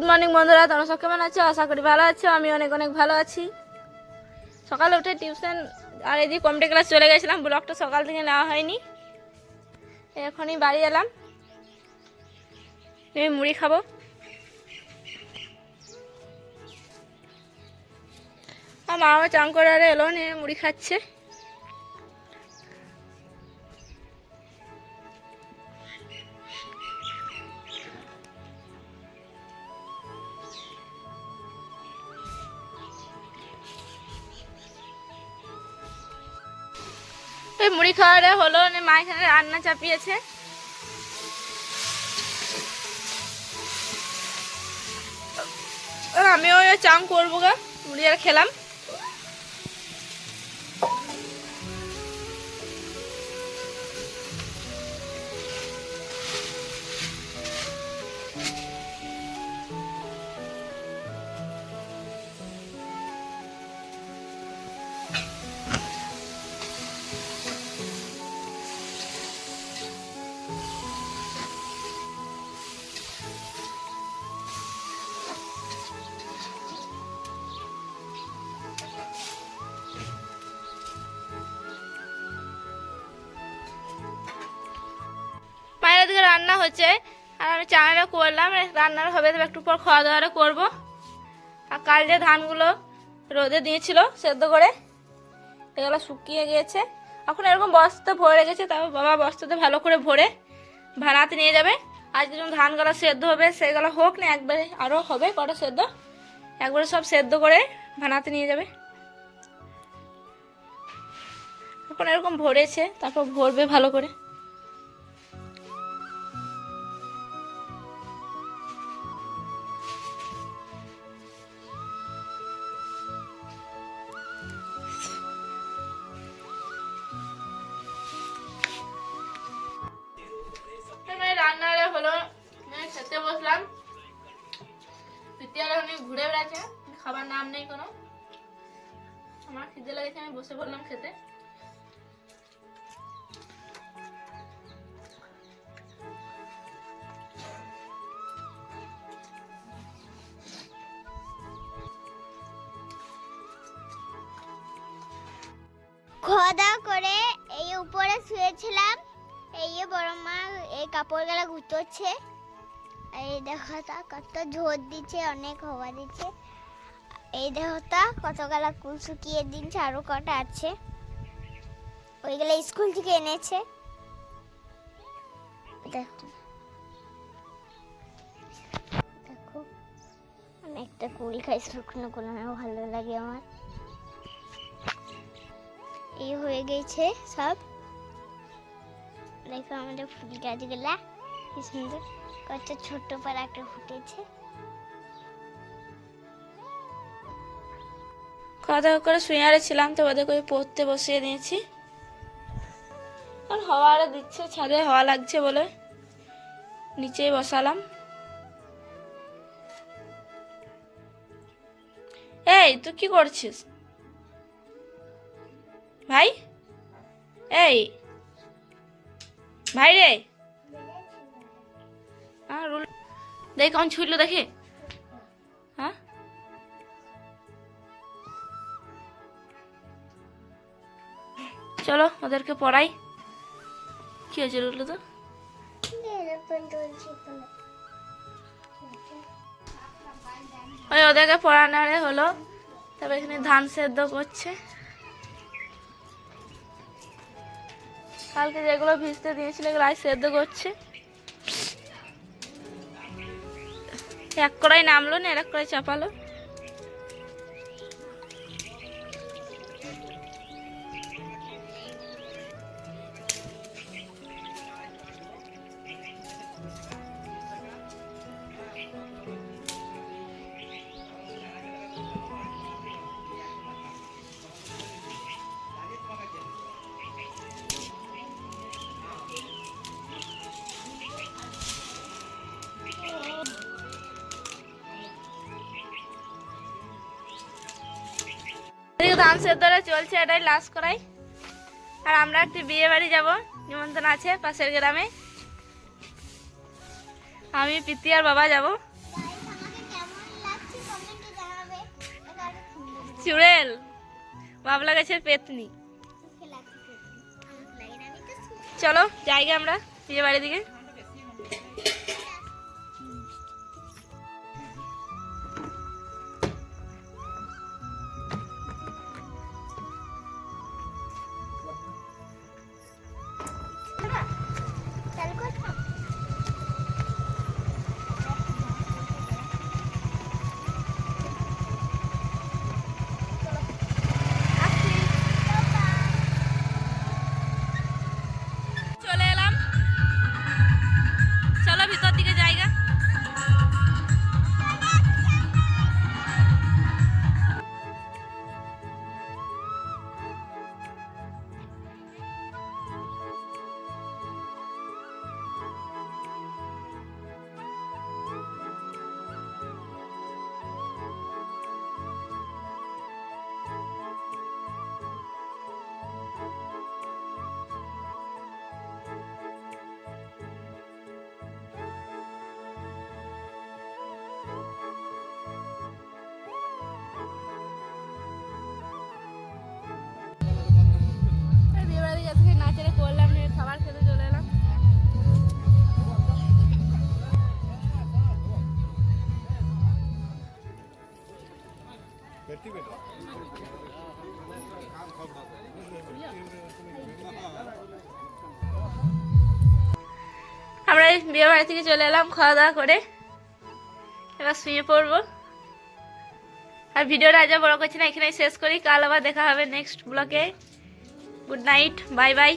Morning বন্ধুরা, তোমরা সব কেমন আছো? আশা করি ভালো আছো। আমি অনেক অনেক ভালো আছি। সকালে উঠে টিউশন আর এই যে কম্পিউটার ক্লাস চলে গেছিলাম, ব্লগটা সকাল থেকে নেওয়া হয়নি। এখনই বাড়ি এলাম, আমি মুড়ি খাবো। আর মা আমার চান করে এলো, নিয়ে মুড়ি খাচ্ছে। এই মুড়ি খাওয়াটা হলো, মা এখানে রান্না চাপিয়েছে। আমিও চান করবো গা, মুড়ি আর খেলাম। মায়ের দিকে রান্না হচ্ছে আর আমি চানাটা করলাম। রান্নার হবে, তবে একটু পর খাওয়া দাওয়াটা করবো। আর কাল যে ধানগুলো রোদে দিয়েছিল সেদ্ধ করে, এগুলো শুকিয়ে গিয়েছে। এখন এরকম বস্তা ভরে রেখেছে, তারপর বাবা বস্তাতে ভালো করে ভরে ভাড়াতে নিয়ে যাবে। আজকে যখন ধানগুলো সেদ্ধ হবে, সেগুলো হোক না একবারে আরও হবে কটা সেদ্ধ, একবারে সব সেদ্ধ করে ভাড়াতে নিয়ে যাবে। এখন এরকম ভরেছে, তারপর ভরবে ভালো করে। রান্নাটা হলো, খেতে বসলাম। পিতিয়ারা অনেক ঘুরে বেড়াচ্ছে, খাবার নাম নেই কোনো। আমার খিদে লেগেছে, আমি বসে পড়লাম খেতে। খাওয়া দাওয়া করে এই উপরে শুয়েছিলাম। এই বড় মা এই কাপড়গুলো গুছোচ্ছে। এই দেখোটা কত ঝোর দিচ্ছে, অনেক হওয়া দিচ্ছে। এই দেখোটা কতগুলা কুল শুকিয়ে দিচ্ছে, আরো কটা আছে। ওইগুলো স্কুল থেকে এনেছে। দেখো দেখো, অনেকটা কুল খাই, শুকনো কুল ভালো লাগে আমার। এই হয়ে গেছে সব। দেখো আমাদের ফুল গাছগুলা কি সুন্দর, কত ছোট পারা একটা ফুটেছে। খাওয়া দাওয়া করে শুয়ে ছিলাম, তো ওদের করে পড়তে বসিয়ে দিয়েছি। আর হাওয়া আরে দিচ্ছে, ছাদে হাওয়া লাগছে বলে নিচেই বসালাম। এই তুই কি করছিস ভাই? এই ভাই রে, দেখ কেমন ছুটলো দেখে। হ্যাঁ, চলো ওদেরকে পড়াই। কি হয়েছে বললো তো? ওই ওদেরকে পড়ানো হলো, তবে এখানে ধান সেদ্ধ করছে। কালকে যেগুলো ভিজতে দিয়েছিল এগুলো আজ সেদ্ধ করছে। এক কড়াই নামলো না, এক কড়াই চাপালো। ধান সেদ্ধটা চলছে, এটাই লাস্ট করাই। আর আমরা একটি বিয়ে বাড়ি যাবো, নিমন্ত্রণ আছে পাশের গ্রামে। আমি প্রীতি আর বাবা যাব। চুড়েল, বাবলা গাছের পেতনি। চলো জায়গা আমরা বিয়ে বাড়ির দিকে। চলে এলাম, চলো ভিতর দিকে জায়গা। বিয়ে বাড়ি আজকে নাচেরে করলাম, নিয়ে খাবার খেতে চলে এলাম। আমরা এই বিয়ে বাড়ি থেকে চলে এলাম খাওয়া দাওয়া করে, এবার শুয়ে পড়বো। আর ভিডিওটা আজ আর বড় করছি না, এখানেই শেষ করি। কাল আবার দেখা হবে নেক্সট ব্লগে। Good night, bye bye.